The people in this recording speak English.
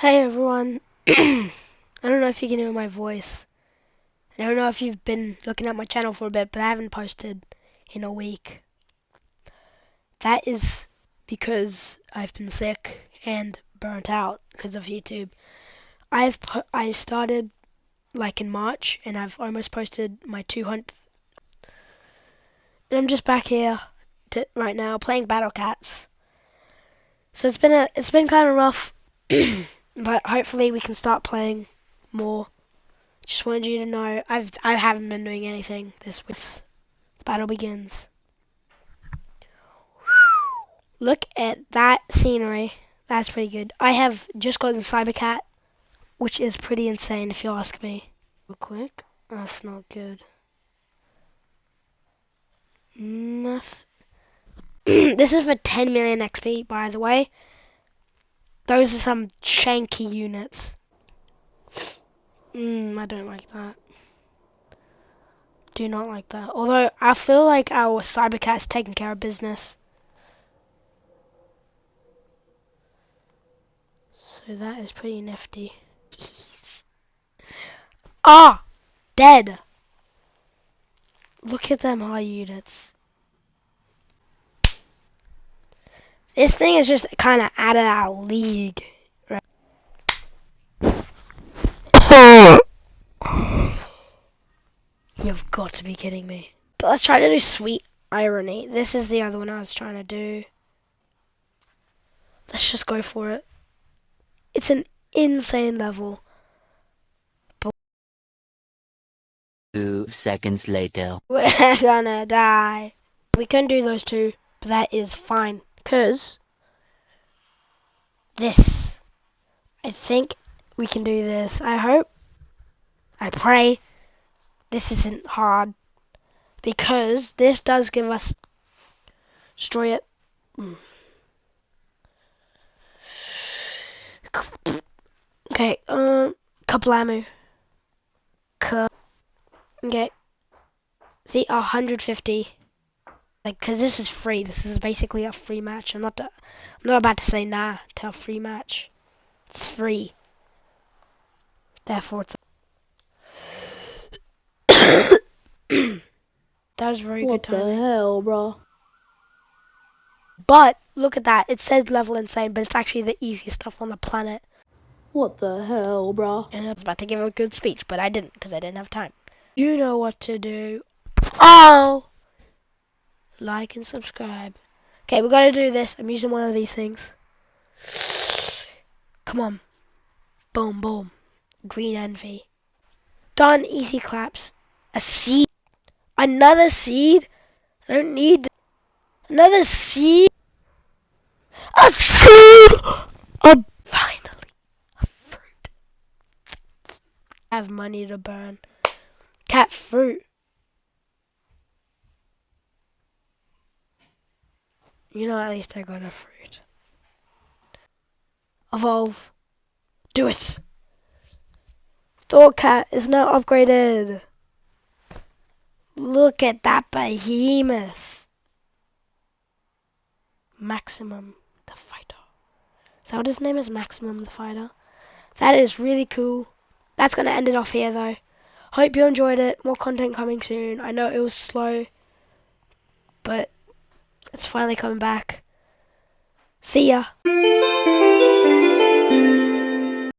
Hey everyone. I don't know if you can hear my voice. I don't know if you've been looking at my channel for a bit, but I haven't posted in a week. That is because I've been sick and burnt out because of YouTube. I started like in March and I've almost posted my 200th. And I'm just back here right now playing Battle Cats. So it's been kind of rough, but hopefully we can start playing more. Just wanted you to know I haven't been doing anything this week. Battle begins. Look at that scenery. That's pretty good. I have just gotten Cybercat, which is pretty insane if you ask me. Real quick. That's not good. Nothing. This is for 10 million XP, by the way. Those are some shanky units. I don't like that. Do not like that. Although I feel like our Cybercat's taking care of business. So that is pretty nifty. Ah! Dead! Look at them high units. This thing is just kind of out of our league. Right? You've got to be kidding me. But let's try to do Sweet Irony. This is the other one I was trying to do. Let's just go for it. It's an insane level. 2 seconds later. We're gonna die. We can do those two, but that is fine. Because this. I think we can do this. I hope. I pray this isn't hard. Because this does give us... Destroy it. Okay, Kablamu. Okay. See, 150. Like, cause this is free. This is basically a free match. I'm not about to say nah to a free match. It's free. Therefore, it's. That was very good timing. What the hell, bro? But look at that. It says level insane, but it's actually the easiest stuff on the planet. What the hell, bro? And I was about to give a good speech, but I didn't because I didn't have time. You know what to do. Oh! Like and subscribe. Okay, we gotta do this. I'm using one of these things. Come on. Boom, boom. Green Envy. Done. Easy claps. A seed. Another seed? I don't need another seed. A seed! Finally. A fruit. I have money to burn. Cat fruit. You know, at least I got a fruit. Evolve. Do it. Thorcat is now upgraded. Look at that behemoth. Maximum the Fighter. Is that what his name is? Maximum the Fighter. That is really cool. That's going to end it off here though. Hope you enjoyed it. More content coming soon. I know it was slow, but it's finally coming back. See ya.